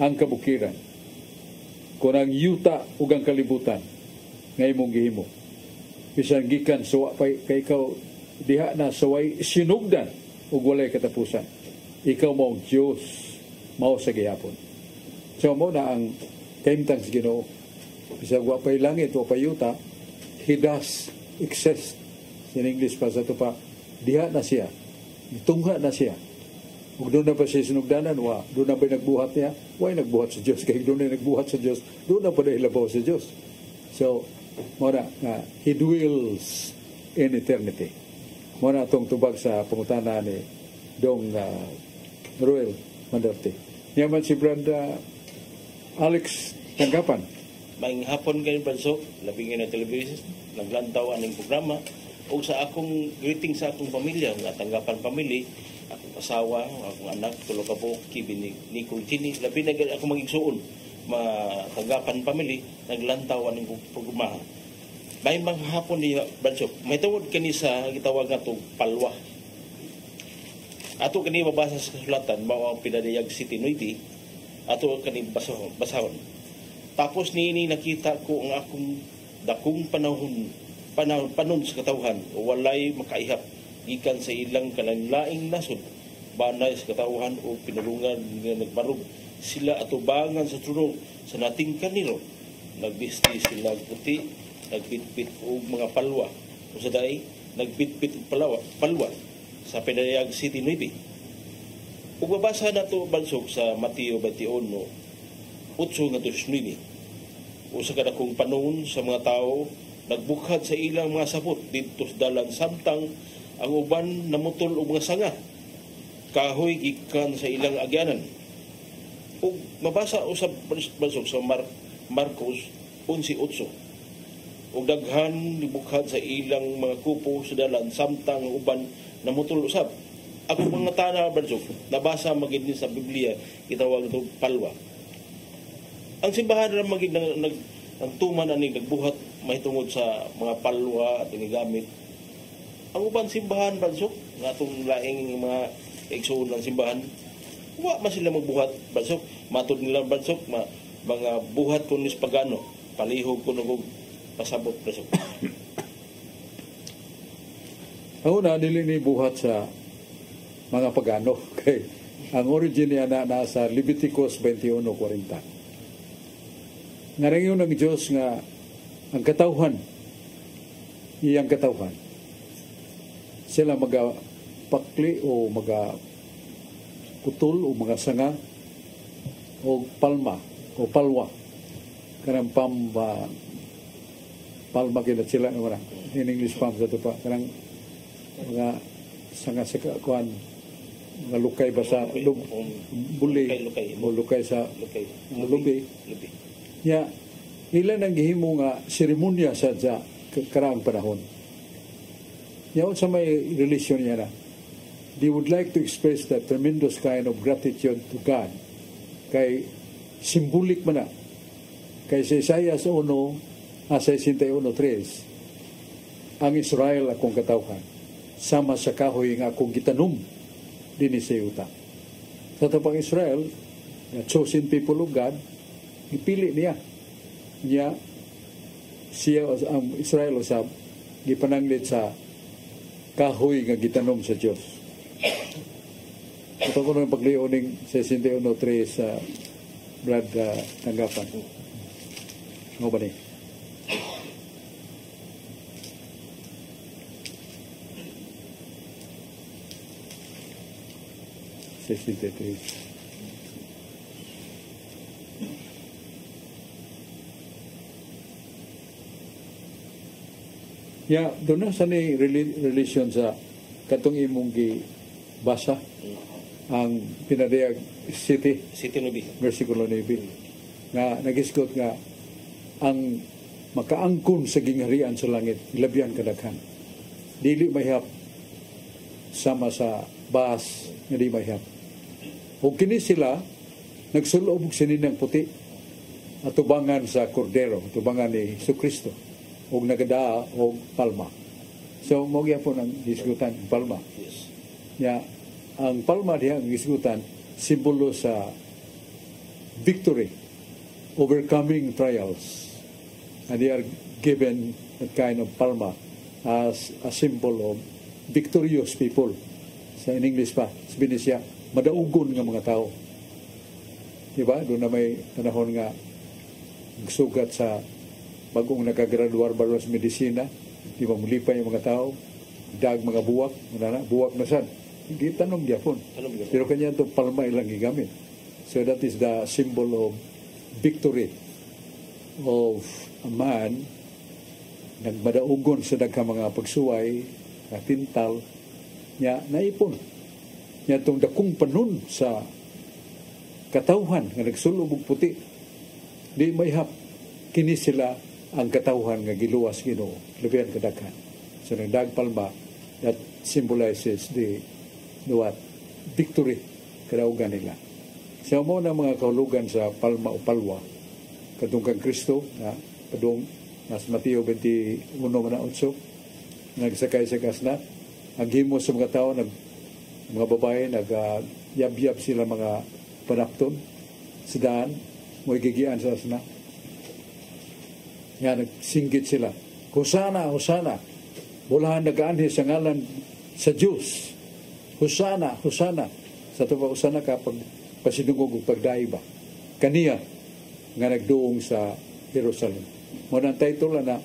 ang kabukiran, kung ang yuta ug ang kalibutan ngay mong gihimo. Bisan gikan suwa pa kay ikaw diha na saway sinugdan ug walay katapusan. Ikaw mao Dios, mao sa gihapon. So mo na ang kaimtang sa Ginoo. Bisag wa pay langit, wa pay yuta, He does exist. In English pa sa ito pa, diha na siya. Itungha na siya. Kung doon na pa siya sinugdanan, doon na ba nagbuhat niya? Why nagbuhat sa Diyos? Kaya doon na nagbuhat sa Diyos, doon na pa na ilabaw sa Diyos. So, muna, He dwells in eternity. Muna itong tubag sa pangutana ni Dong Ruel Mandarte. Yaman si Brad Alex Tanggapan. Maing hapon kayo, Bansok, labingin na television, naglantaw aning programa, o sa akong greeting sa akong pamilya, nga Tanggapan family, akong asawa, akong anak, tulo ka po, Kibin ni Kultini, labi na ako magigsuon, Tanggapan family, naglantaw aning programa. May mga hapon ni Bansok, may tawad kani sa gitawag nga itong palwa. Ato kani mabasa sa kasulatan, mao ang Pinadayag City 9, ato kani basahon. Tapos niini nakita ko ang akong dakong panon sa katawhan, walay makaihap gikan sa ilang kananglaing nasod, banay sa katawhan o pinulungan nga nagbarog sila atubangan sa trono sa nating kaniro. Nagbisti sila puti, nagbitbit og mga palwa. O sa day, nagbitbit og palwa sa Pinadayag City 9. Ug babasa na to, Bansok, sa Mateo 21, 8 nga 9. Usa ka dakong panahon sa mga tao nagbukhad sa ilang mga sabot didto sa dalan samtang ang uban namutol og mga sanga kahoy gikan sa ilang agyanan. Ug mabasa usab, Bansok, sa Marcos 11:8. Ug daghan nibukhad sa ilang mga kupo sa dalan samtang ang uban namutol usab. Ako mga tana, Bansok, nabasa magid ni sa Biblia gitawag ito palwa. Ang simbahan na maging nagtuman ani nagbuhat mahitungod sa mga palwa at gamit. Ang uban simbahan, Bansok, nga itong laing mga igsoon ng simbahan, wa man sila magbuhat, Bansok. Matod nila, Bansok, mga buhat ko nis pagano, palihog ko nagog pasabot, Bansok. Ako na, dili ni buhat sa mga pagano. Kay ang origin niya nasa Leviticus 21:40. Ngarangiyon ng Diyos nga ang katawhan, iyang katawhan, sila magapakli o magaputol o mga sanga o palma o palwa. Karang palma kila sila na marang. In English palm sa ito pa. Karang mga sanga sa kakuan, mga lukay ba sa buli o lukay sa lubi. Ya, ilan ang gihimo nga seremonya sa karaang panahon. Yaon sa may religion niya na, they would like to express that tremendous kind of gratitude to God. Kay simbolik man na. Kay sa Isaiah 61:3, ang Israel akong katawhan, sama sa kahoy nga akong gitanom din sa yuta. Sa tapang Israel, the chosen people of God, ipili niya siya ang Israel usab gipananglit sa kahoy nga gitanom sa Dios. Ito ko nung paglioning sa 61:3 sa Brad Tanggapan. Ano ba ni? Ya, doon na sa ni relation sa katong imong gibasa ang Pinadayag City 9. versikulo 9 nga nagisgot nga ang makaangkon sa gingharian sa langit ilabyan kadaghan dili mahihap sama sa bas nga di mahihap. Ug kini sila nagsulob og sininang puti atubangan sa kordero, atubangan ni Jesucristo og nagadaa og palma. So mo gyapon ang hisgutan palma. Yes. Ya, ang palma diha ang hisgutan simbolo sa victory, overcoming trials. And they are given that kind of palma as a symbol of victorious people. Sa in English pa, sabihin siya, madaugon nga mga tao. Diba? Doon na may panahon nga sugat sa bagong nakagraduar ba sa medisina, di ba mulipay yung mga tao, dag mga buwak, buwak na sad. Hindi tanong diya po. Pero kanya ito palma ilang gigamit. So that is the symbol of victory of a man nagmadaugon sa daghang mga pagsuway na tintal niya naipon. Niya itong dakong panon sa katawhan nga nagsulog og puti. Di mayhap kini sila ang katawhan nga giluwas Ginoo labihan kadaghan. So nagdag palma, that symbolizes the what? Victory kadaugan nila. So mo na mga kahulugan sa palma o palwa kadung kang Kristo na padung nas Mateo 21:8 nagsakay sa kasna ang himo sa mga tao mga babae yab-yab sila mga panapton sa daan mo gigian sa asna nga nagsinggit sila Hosana, Hosana bulahan nagaanhi sa ngalan sa Diyos Hosana, Hosana sa tuwa Hosana kapag pasidungog o pagdaiba kaniya nga nagduong sa Jerusalem mo nang title na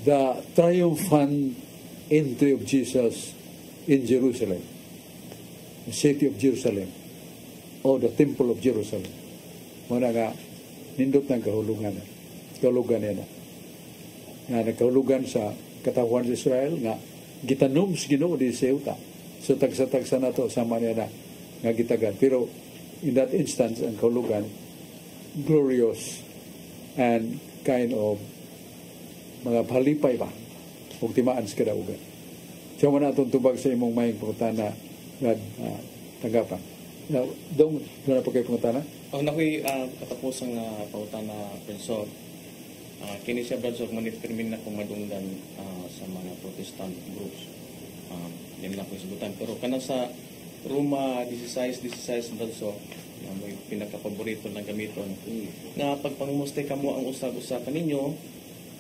The Triumphant Entry of Jesus in Jerusalem, the city of Jerusalem or the Temple of Jerusalem mo na nga nindot ng kahulugan niya na nagkahulugan sa katawan sa Israel nga gitanom sa Ginoo di Seuta so tagsa-tagsa na to sama niya na nga gitagan pero in that instance ang kahulugan glorious and kind of mga palipay ba o timaan sa kadaugan. Siya mo na itong tubag sa imong maying pangutana na tanggapan. Doon na po kayo pangutana? Ang nakoy katapos ang pangutana, Professor, kini siya Brad, manipirmin na kung madunggan sa mga Protestant groups. Hindi na ko isubutan. Pero kanang sa Roma 16, Brad, na may pinaka-paborito na gamiton nga pagpangumusta kamo ang usag-usa kaninyo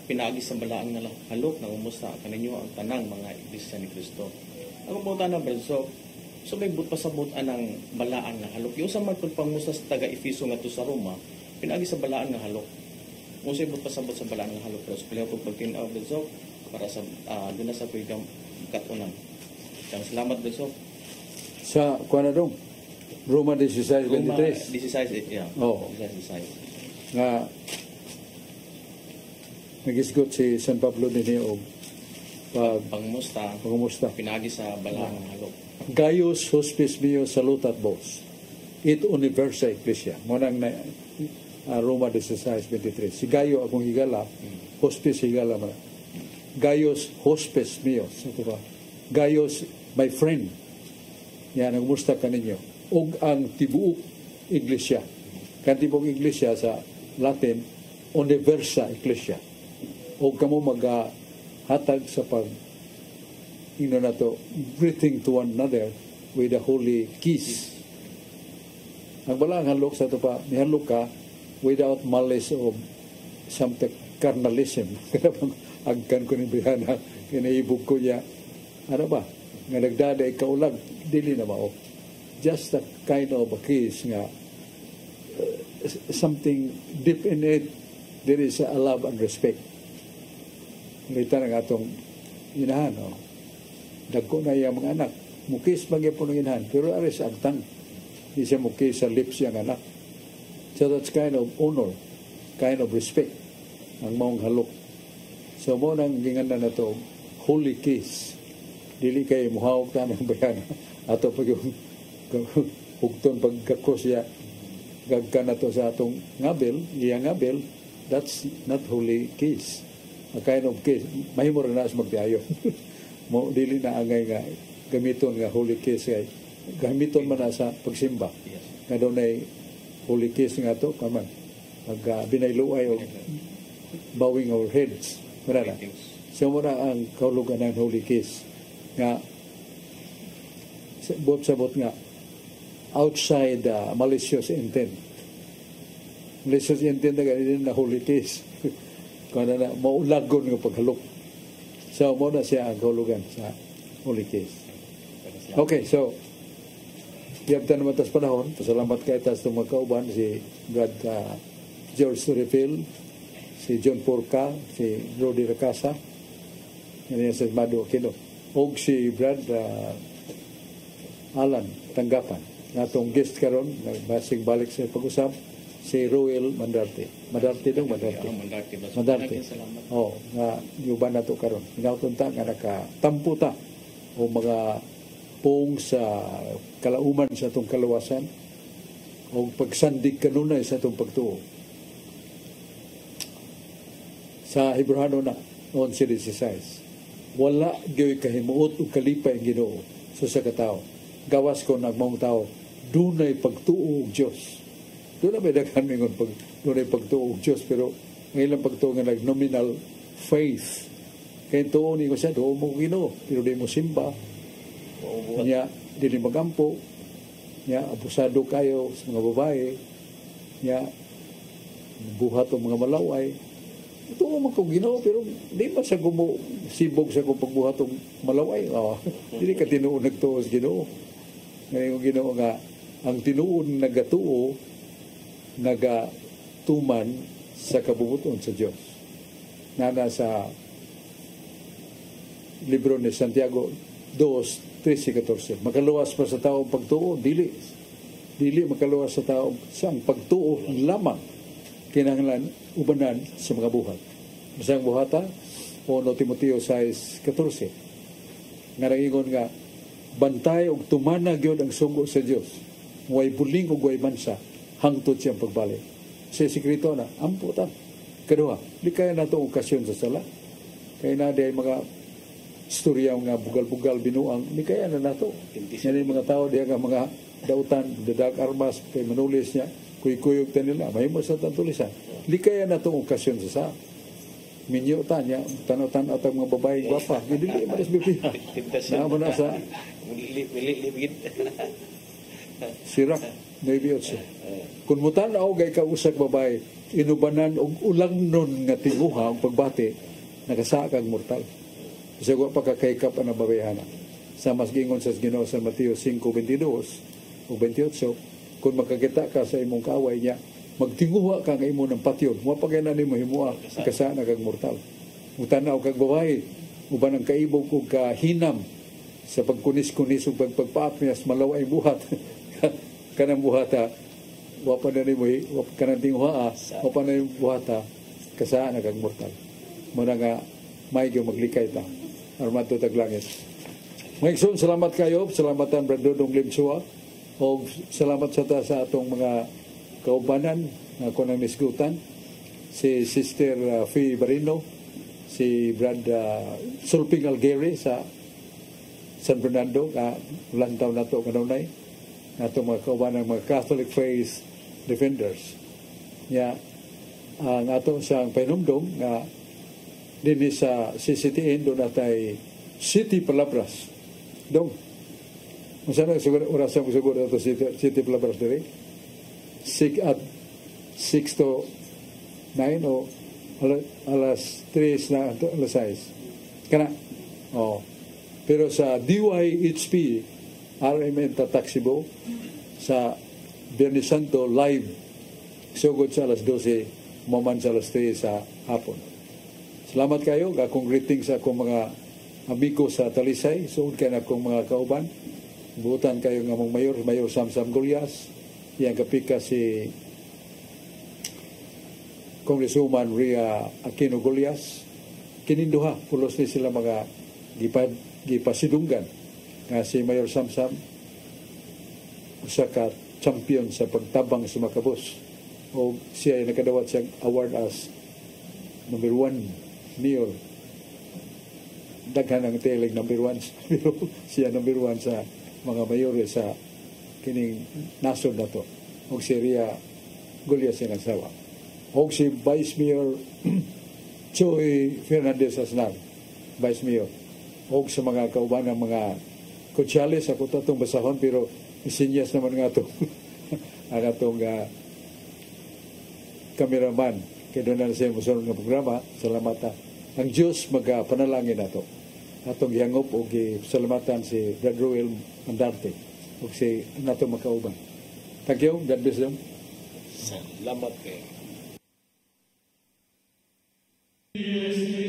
pinaagi sa balaan nga halok na umusta kaninyo ang tanang mga iglesia ni Kristo. Ang buta na Brad, so may pasabot anang balaan nga halok. Yung sa man pagpangumusta sa taga-Efeso nga to sa Roma, pinaagi sa balaan nga halok. Kung sa pasabot sa balaan nga halok, pero sa pilihan kong pagtinaw Brad, so para sa doon na sa pwedeng katunan. Salamat Brad, so sa kuha na dong Roma 16:23. Roma 16, yeah. Oo. 16. Nga nagisgot si San Pablo din o pangumusta pinagi sa balaan ng halok. Gaius hospes mio salutat vos. It universa ecclesia. Monang na Roma 16:23. Si Gayo akong higala, hospes higala man. Gaius hospes mio. Gaius my friend. Yan ang musta kaninyo. Og ang tibuok iglesia. Kan tibuok iglesia sa Latin universa ecclesia. Og kamo maghatag sa pag na to breathing to one another with a holy kiss. Ang balang halok sa ito pa, nihalok ka without malice of some carnalism. Kaya pang agkan ko ni Bihana, kinaibog ko niya, ano ba, nga nagdada ikaulag, dili na mao. Just a kind of a kiss nga, something deep in it, there is a love and respect. Ngita ng atong inahan, no? Dagko na yung mga anak. Mukis bagay po ng inahan. Pero aris agtang. Di siya mukis sa lips yung anak. So that's kind of honor. Kind of respect. Ang maong halok. So mo nang gingan na to holy kiss. Dili kay muhawag ta ng bayan. Ato pag yung hugton pagkakos siya gagka na to sa atong ngabel. Iyang ngabel. That's not holy kiss. A kind of kiss. Mahimo rin na sa magtiayon. Mo dili na angay nga gamiton nga holy kiss kay gamiton man na sa pagsimba. Nga doon ay holy kiss nga to kaman pag binayluay o bowing our heads. Wala na. So muna ang kahulugan ng holy kiss nga sabot nga outside malicious intent. Malicious intent na ganyan na holy kiss. Kung na maulagon nga paghalok. So, muna siya ang kahulugan sa holy kiss. Okay, so, iyabtan naman tas panahon. Pasalamat kay tas itong magkauban si God George Refill, si John Porca, si Rodi Racasa, yan sa Mado Aquino, o si Brad Alan Tanggapan. Natong guest karon nagbasig balik sa pag-usap, si Roel Mandarte. Mandarte. Salamat. Oh, nga yuban nato karon. Inauton ta nga nakatampo ta o mga pong sa kalauman sa atong kalawasan o pagsandig kanunay sa atong pagtuo. Sa Hebrano na 11:16. Wala gyoy kahimuot o kalipay ang Ginoo sa katao. Gawas ko nagmong tao, dunay pagtuo og Dios. Doon na may daghan mingon pag dunay pagtuo og Dios, pero ngayon pagtuo nga nominal faith. Kaya tuo ni ko siya, doon mo Ginoo, pero di mo simba. Niya, dili magampo. Niya, abusado kayo sa mga babae. Niya, buhat o mga malaway. Ito mo kong Ginoo, pero di pa sa gumo sibog sa kong pagbuhat o malaway. Hindi ka tinuon nagtuo sa Ginoo. Ngayon Ginoo nga, ang tinuon nagatuo, nagatuman sa kabubuton sa Diyos. Nana sa libro ni Santiago 2:13-14. Makaluwas pa sa tao pagtuo, dili makaluwas sa tao sa pagtuo lamang kinahanglan ubanan sa mga buhat. Masang buhata, 1 Timoteo 6:14. Nga nangingon nga, bantay og tumana gyud ang sugo sa Dios. Way buling ug way mansa hangtod siyang pagbalik. Sa sekreto na, ampo ta. Kaduha, di kaya na itong okasyon sa sala. Kaya na dahil mga istorya nga bugal-bugal binuang, di kaya na nato. Yan yung mga tao, diya nga mga dautan, dadag armas, kay manulis niya, kuy-kuyog ta nila, may masatan tulisan. Di kaya na itong okasyon sa sala. Minyo ta niya, tanaw-tanaw at mga babae gwapa. Hindi malas bibiha. Naman na sa Sirak, maybe also. Kung mutanaw gay kausak babae, inubanan og ulangnon nga tinguha ang pagbati, nakasakang mortal. Kasi wa pa kakaykap ang babayhana. Sa mas gingon sa Ginoo sa Mateo 5:22 o 28, kung makakita ka sa imong kaaway niya, magtinguha ka nga imo ng patyon. Wa pa kay na nimo himua, kasana kag mortal. Mutanaw kag babae, uban ang kaibog ug kahinam sa pagkunis-kunis ug pagpapapyas malaway buhat. Kanang buhata, wa pa na nimo kanang tinguha, wa pa na nimo buhata, kasana kag mortal. Muna nga may gyud maglikay ta. Armato taglangit. Maigsoon, salamat kayo. Salamatan Brad Dodong Limsua. O salamat sa atong mga kaubanan na ako nang nisgutan. Si Sister Fee Barino, si Brad Sulping Algeri sa San Fernando, ulang taon na ito kanunay. Nato mga kaubanan, mga Catholic Faith Defenders. Ang ato sa painumdom na din sa CCTN doon natay City Palabras. Dong. Masana orasan mo siguro ito City Palabras diri. 6 to 9 o alas 3 na alas 6. Kana. Pero sa DYHP RMN Taxibo sa Biyernes Santo live sugod sa alas 12 maman sa alas 3 sa hapon. Salamat kayo. Akong greetings sa akong mga amigo sa Talisay. Suod kayo na akong mga kauban. Buutan kayo nga mong Mayor Samsam Gulyas. Yang kapika si Congresswoman Ria Aquino Gulyas. Kininduha. Pulos ni sila mga gipasidunggan. Nga si Mayor Samsam usa ka champion sa pagtabang sa makabos. O siya ay nakadawat siyang award as number 1 mayor. Daghan ang tilig number 1 pero siya number 1 sa mga mayores sa kining nasod na to. O si Ria Gulyas yung nagsawa. O si Vice Mayor Choy Fernandez Asnar, Vice Mayor. O sa mga kauban ng mga kutsyalis, ako tatong basahon pero isinyas naman nga ito ang atong cameraman. Kaya doon na siya musunod ng programa. Salamat na. Ang Diyos magpanalangin na ito. Atong hiyangop o salamatan si Brad Roel Mandarte o si nato makauban. Thank you. God bless them. Salamat kayo. Yes.